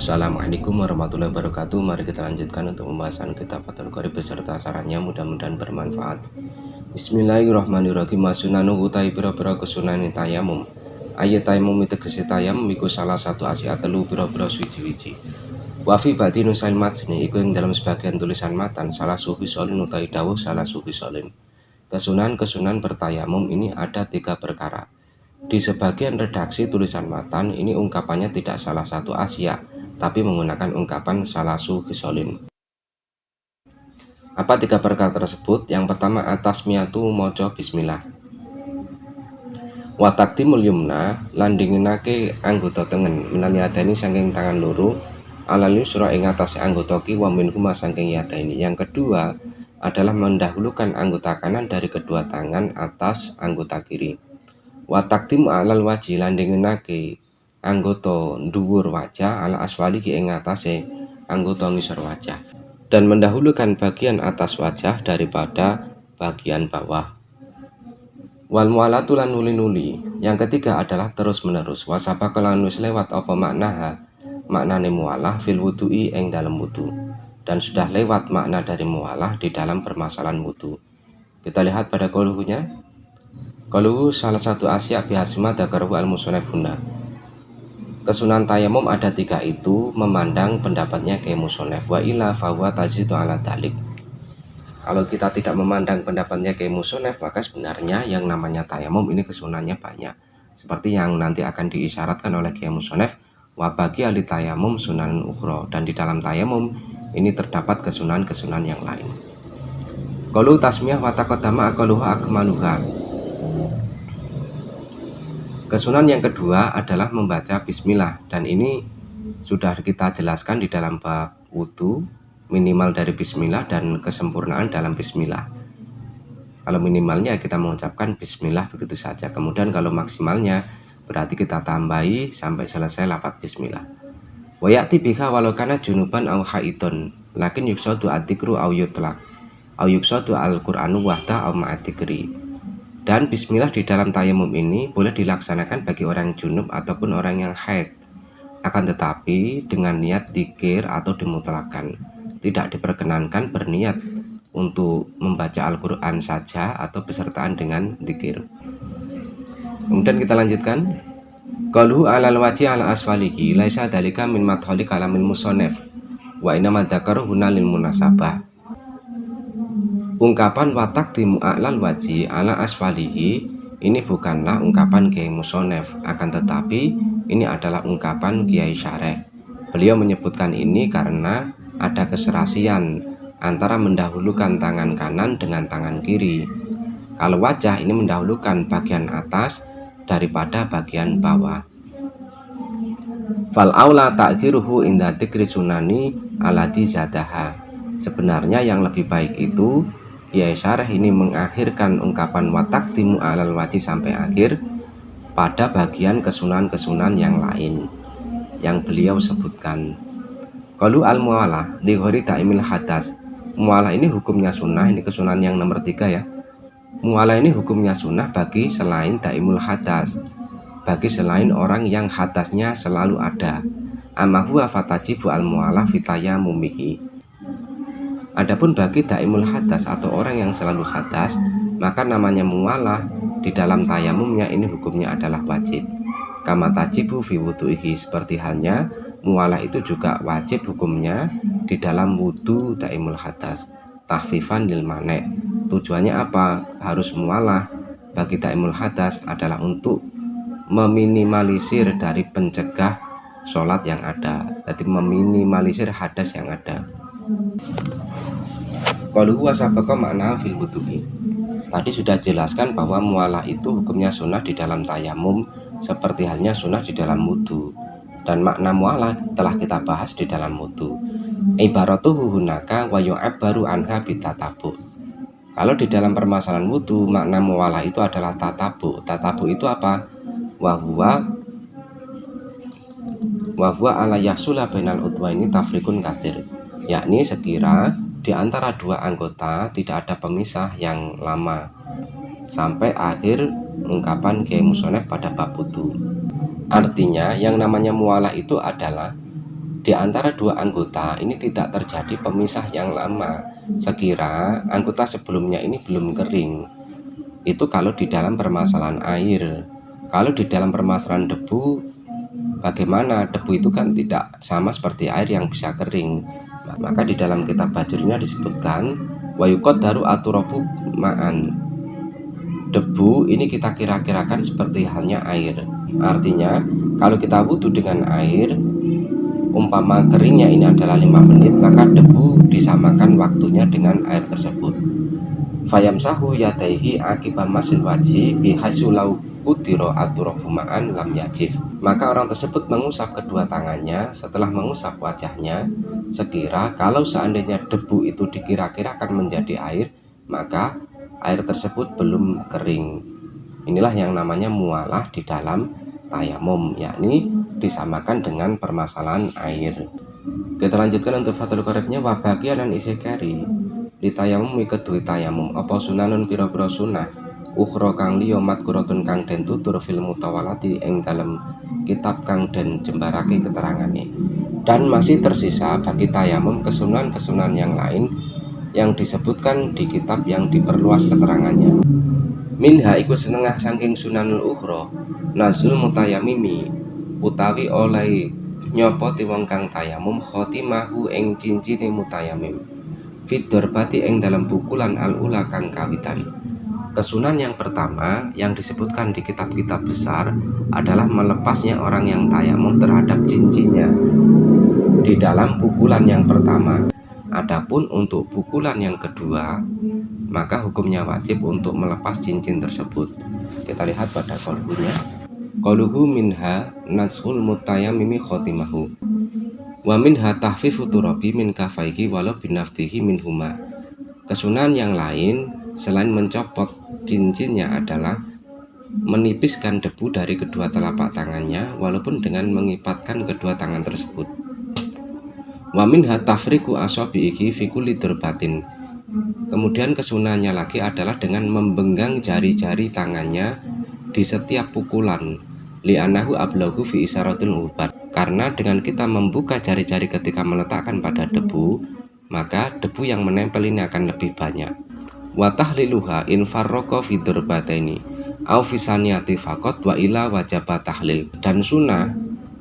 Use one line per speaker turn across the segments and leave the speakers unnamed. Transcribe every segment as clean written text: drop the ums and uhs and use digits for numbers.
Assalamualaikum warahmatullahi wabarakatuh. Mari kita lanjutkan untuk pembahasan kitab Fathul Qorib beserta sarannya, mudah-mudahan bermanfaat. Bismillahirrahmanirrahim. Masunanu utai pira-pira kesunani tayamum. Ayat tayamum tegese tayamum iku salah satu asia telu pira-pira suci-wiji. Wa fi batinu sail matni iku ing dalam sebagian tulisan matan salah sufi solin utai dawuh salah sufi solin. Kesunan bertayamum ini ada 3 perkara. Di sebagian redaksi tulisan matan ini ungkapannya tidak salah satu asia, tapi menggunakan ungkapan salasu khisolin. Apa 3 perkara tersebut? Yang pertama atasmiyatu moco bismillah. Wa taqdimul yumna lan dinginake anggota tengen minal yadaini saking tangan loro alal yusra ing atase anggota kiwa minhuma saking yadaini. Yang kedua adalah mendahulukan anggota kanan dari kedua tangan atas anggota kiri. Wa taqdim alal wajhi lan dinginake anggota dhuwur wajah ala aswali ing atase anggota ngisor wajah, dan mendahulukan bagian atas wajah daripada bagian bawah. Wal mualatu lan nuli-nuli. Yang ketiga adalah terus menerus. Wasapa kelan wis lewat apa maknane mualah fil wudu'i ing dalam wudu, dan sudah lewat makna dari mualah di dalam permasalahan wudu. Kita lihat pada qauluhunya. Qauluhu salah satu asya bihasma dzakarahu al-musannifuna. Kesunan tayamum ada 3 itu memandang pendapatnya ke musonef wa illa fahuwa tazidu ala dalik. Kalau kita tidak memandang pendapatnya ke musonef, maka sebenarnya yang namanya tayamum ini kesunannya banyak, seperti yang nanti akan diisyaratkan oleh Kiai Musonef wa bagi ali tayamum sunan ukhra, dan di dalam tayamum ini terdapat kesunan-kesunan yang lain. Qaulu tasmiyah wa taqaddama aqaluha akmaluha. Kesunan yang kedua adalah membaca bismillah, dan ini sudah kita jelaskan di dalam bab wudu, minimal dari bismillah dan kesempurnaan dalam bismillah. Kalau minimalnya kita mengucapkan bismillah begitu saja, kemudian kalau maksimalnya berarti kita tambahi sampai selesai lafaz bismillah. Wa ya'ti biha walau kana junuban aw haidun lakin yuksadu adzikru aw yutlaq aw yuksadu al-Qur'anu wahda aw ma'adzikri. Dan bismillah di dalam tayamum ini boleh dilaksanakan bagi orang junub ataupun orang yang haid, akan tetapi dengan niat dzikir atau dimutlakan. Tidak diperkenankan berniat untuk membaca Al-Quran saja atau besertaan dengan dzikir. Kemudian kita lanjutkan. Qalu alal wajhi ala aswalihi laisa dalika min madhali kalamil musannif wa inna dzakara huna lil munasabah. Ungkapan watak di mu'alal wajhi ala asfalihi ini bukanlah ungkapan Kiai Musonef, akan tetapi ini adalah ungkapan Kiai Syareh. Beliau menyebutkan ini karena ada keserasian antara mendahulukan tangan kanan dengan tangan kiri. Kalau wajah ini mendahulukan bagian atas daripada bagian bawah. Fal aula ta'khiruhu inda dzikri sunani alati zadaha. Sebenarnya yang lebih baik itu Kiai Syareh ini mengakhirkan ungkapan wataktimu alal wajhi sampai akhir pada bagian kesunan-kesunan yang lain yang beliau sebutkan. Qalu al-mualah li ghairi ta'imil hadas. Mualah ini hukumnya sunnah, ini kesunan yang nomor 3 ya. Mualah ini hukumnya sunnah bagi selain ta'imul hadas, bagi selain orang yang hadasnya selalu ada. Amma huwa fatajibu al-mualah fitayamumihi. Adapun bagi daimul hadas atau orang yang selalu hadas, maka namanya mualah di dalam tayamumnya ini hukumnya adalah wajib. Kama tajibu fi wudu'ihi, seperti halnya mualah itu juga wajib hukumnya di dalam wudu daimul hadas. Tahfifan lil mane. Tujuannya apa? Harus mualah bagi daimul hadas adalah untuk meminimalisir dari pencegah sholat yang ada, jadi meminimalisir hadas yang ada. Qalu huwa sabaqa makna fil wudu'i. Tadi sudah jelaskan bahwa mualah itu hukumnya sunnah di dalam tayamum seperti halnya sunnah di dalam wudu, dan makna mualah telah kita bahas di dalam wudu. Ibaratuhu hunaka wa yu'abbaru anha bitatabu. Kalau di dalam permasalahan wudu, makna mualah itu adalah tatabu. Tatabu itu apa? Wa huwa ala yahsula bainal udwaini tafrikun katsir, yakni sekira di antara 2 anggota tidak ada pemisah yang lama sampai akhir ungkapan Kiai Musonef pada bab wudu. Artinya yang namanya mualah itu adalah di antara dua anggota ini tidak terjadi pemisah yang lama, sekira anggota sebelumnya ini belum kering. Itu kalau di dalam permasalahan air. Kalau di dalam permasalahan debu, bagaimana? Debu itu kan tidak sama seperti air yang bisa kering. Maka di dalam kitab bajurnya disebutkan wayukot daru aturabu ma'an. Debu ini kita kira-kirakan seperti halnya air. Artinya kalau kita wudhu dengan air, umpama keringnya ini adalah 5 menit, maka debu disamakan waktunya dengan air tersebut. Fayamsahu yadaihi akibat masil wajib bihasu lau kudiro aturabumaan lam yajif. Maka orang tersebut mengusap kedua tangannya setelah mengusap wajahnya, sekira kalau seandainya debu itu dikira-kirakan menjadi air, maka air tersebut belum kering. Inilah yang namanya mualah di dalam tayamum, yakni disamakan dengan permasalahan air. Kita lanjutkan untuk fatul korepnya. Wabakia dan isi kari di tayamum kedua tayamum apa sunanun pira-pira sunah ukhra kang liya madkuratun kang den tutur fil mutawalati ing dalem kitab kang den jembarake keterangane. Dan masih tersisa bagi tayamum kesunahan-kesunahan yang lain yang disebutkan di kitab yang diperluas keterangannya. Minha iku setengah saking sunanul ukhra nazul mutayamimi utawi oleh nyopoti wong kang tayamum khotimahu ing cincine mutayamim fidorbati ing dalam pukulan al-ula kang kawitan. Kesunan yang pertama yang disebutkan di kitab-kitab besar adalah melepasnya orang yang tayamum terhadap cincinnya di dalam pukulan yang pertama. Adapun untuk pukulan yang kedua, maka hukumnya wajib untuk melepas cincin tersebut. Kita lihat pada qaulunya. Qauluhu minha nasul mutayammimi khotimahu wa minha tahfifu turabi min kafaihi walau binaftihi minhuma. Kesunahan yang lain selain mencopot cincinnya adalah menipiskan debu dari kedua telapak tangannya walaupun dengan mengipatkan kedua tangan tersebut. Wa minha tafriqu asabihi fi kulli darbatin. Kemudian kesunahannya lagi adalah dengan membenggang jari-jari tangannya di setiap pukulan. Li'annahu ablaghu fi isaratul ubat. Karena dengan kita membuka jari-jari ketika meletakkan pada debu, maka debu yang menempel ini akan lebih banyak. Wa tahliluha in farraqa fi darbataini au fi saniyati faqat wa ila wajaba tahlil. Dan sunnah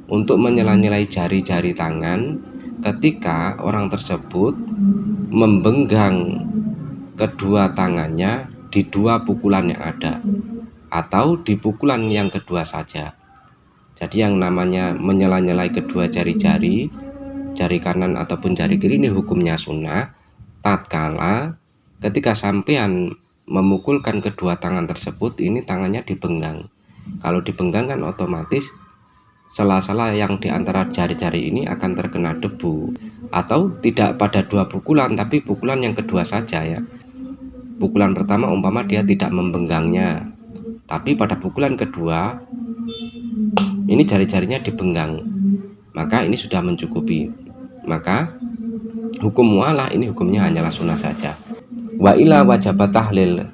untuk menyela-nyelai jari-jari tangan ketika orang tersebut membenggang kedua tangannya di dua pukulan yang ada atau di pukulan yang kedua saja. Jadi yang namanya menyela-nyelai kedua jari-jari, jari kanan ataupun jari kiri ini hukumnya sunnah tatkala ketika sampean memukulkan kedua tangan tersebut ini tangannya dibenggang. Kalau dibenggang kan otomatis sela-sela yang diantara jari-jari ini akan terkena debu. Atau tidak pada dua pukulan tapi pukulan yang kedua saja ya. Pukulan pertama umpama dia tidak membenggangnya, tapi pada pukulan kedua ini jari-jarinya dibenggang, maka ini sudah mencukupi. Maka hukum mualah ini hukumnya hanyalah sunnah saja. Wa ila wajabat tahlil.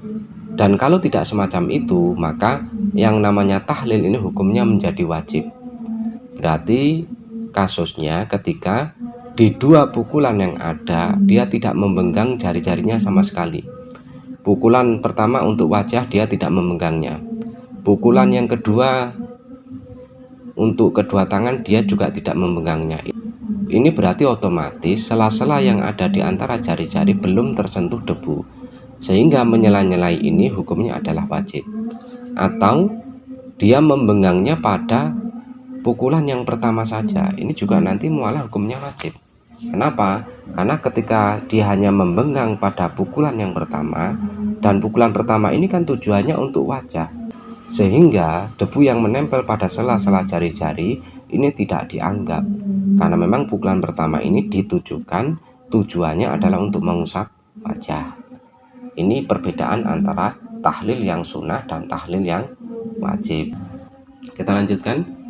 Dan kalau tidak semacam itu, maka yang namanya tahlil ini hukumnya menjadi wajib. Berarti kasusnya ketika di dua pukulan yang ada dia tidak membenggang jari-jarinya sama sekali. Pukulan pertama untuk wajah dia tidak memenggangnya. Pukulan yang kedua untuk kedua tangan dia juga tidak memenggangnya. Ini berarti otomatis sela-sela yang ada di antara jari-jari belum tersentuh debu, sehingga menyela-nyelai ini hukumnya adalah wajib. Atau dia membenggangnya pada pukulan yang pertama saja, ini juga nanti mualah hukumnya wajib. Kenapa? Karena ketika dia hanya membenggang pada pukulan yang pertama, dan pukulan pertama ini kan tujuannya untuk wajah, sehingga debu yang menempel pada sela-sela jari-jari ini tidak dianggap. Karena memang pukulan pertama ini ditujukan tujuannya adalah untuk mengusap wajah. Ini perbedaan antara tahlil yang sunnah dan tahlil yang wajib. Kita lanjutkan.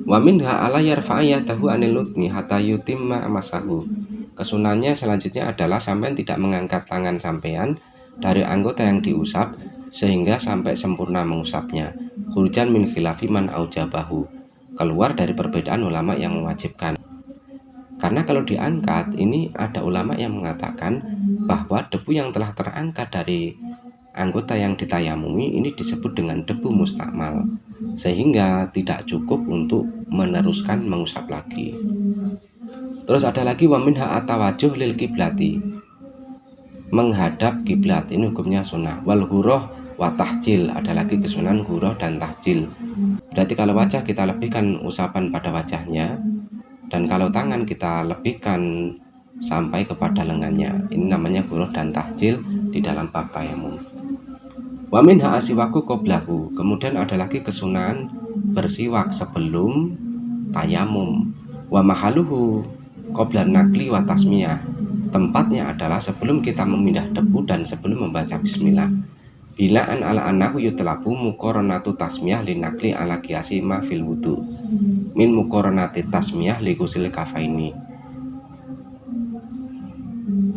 Wa minha ala yarfa'ayatahu anil lutmi hatta yutimma masahu. Kesunahnya selanjutnya adalah sampean tidak mengangkat tangan sampean dari anggota yang diusap sehingga sampai sempurna mengusapnya. Khurujan min khilafi man aujabahu. Keluar dari perbedaan ulama yang mewajibkan. Karena kalau diangkat, ini ada ulama yang mengatakan bahwa debu yang telah terangkat dari anggota yang ditayamumi ini disebut dengan debu mustakmal, sehingga tidak cukup untuk meneruskan mengusap lagi. Terus ada lagi wa minha atawajuh lil kiblati, menghadap kiblat, ini hukumnya sunnah. Wal huroh wa tahjil, ada lagi kesunahan huroh dan tahjil. Berarti kalau wajah kita lebihkan usapan pada wajahnya, dan kalau tangan kita lebihkan sampai kepada lengannya. Ini namanya huroh dan tahjil di dalam bab tayamum. Wa minha asiwaku qoblahu, kemudian ada lagi kesunahan bersiwak sebelum tayamum. Wa mahaluhu qoblan nakli wa tasmiyah, tempatnya adalah sebelum kita memindah debu dan sebelum membaca bismillah. Binaan ala annahu yutlabu muqaranatu tasmiyah linakli ala qiyasi ma fil wudu min muqaranati tasmiyah li ghusl kafaini.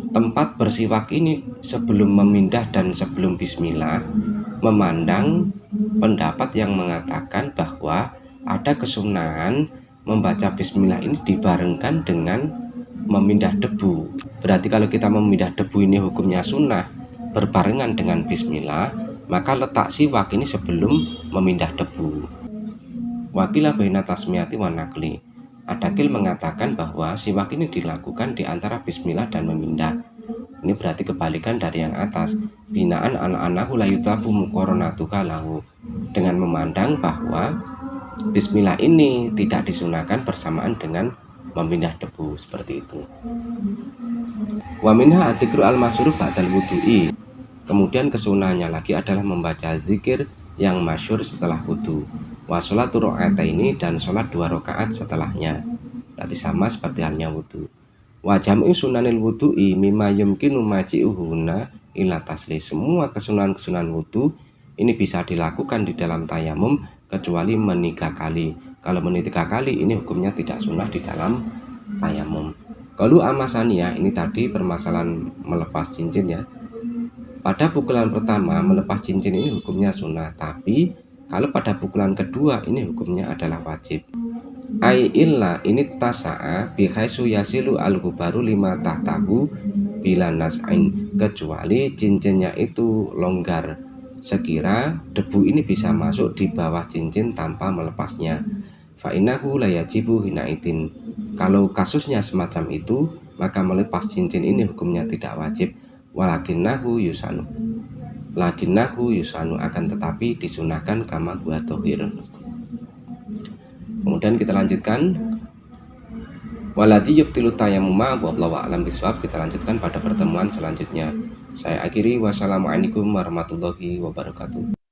Tempat bersiwak ini sebelum memindah dan sebelum bismillah memandang pendapat yang mengatakan bahwa ada kesunahan membaca bismillah ini dibarengkan dengan memindah debu. Berarti kalau kita memindah debu ini hukumnya sunnah berbarengan dengan bismillah, maka letak siwak ini sebelum memindah debu. Wakilah baina tasmiyati wa nakli, Adakil mengatakan bahwa siwak ini dilakukan di antara bismillah dan memindah. Ini berarti kebalikan dari yang atas. Binaan an-anahu la yutabu muqaranatuka lahu, dengan memandang bahwa bismillah ini tidak disunahkan bersamaan dengan memindah debu, seperti itu. Wa minha adzikru al-masyhur ba'dal wudu'i. Kemudian kesunahannya lagi adalah membaca zikir yang masyhur setelah wudu. Wa sholatu rakaataini, dan sholat 2 rakaat setelahnya. Berarti sama seperti halnya wudu. Wa jam'u sunanil wudu'i mimma yumkinu maji'uhuna ila tasli. Semua kesunahan-kesunahan wudu ini bisa dilakukan di dalam tayamum kecuali meni 3 kali. Kalau meni 3 kali ini hukumnya tidak sunnah di dalam tayamum. Kalau amasaniyah, ini tadi permasalahan melepas cincin ya. Pada pukulan pertama melepas cincin ini hukumnya sunnah, tapi kalau pada pukulan kedua ini hukumnya adalah wajib. Ai illa ini tasa'a bihaisu yasilu al-ghubaru lima tahtahu bila nas'ain, kecuali cincinnya itu longgar sekira debu ini bisa masuk di bawah cincin tanpa melepasnya. Fa innahu la yajibu hinaitin. Kalau kasusnya semacam itu, maka melepas cincin ini hukumnya tidak wajib. Walakinnahu yusanu, akan tetapi disunahkan kama huwa tohir. Kemudian kita lanjutkan waladi yubtilu tayammuma wallahu a'lam bishawab. Kita lanjutkan pada pertemuan selanjutnya. Saya akhiri, wassalamualaikum warahmatullahi wabarakatuh.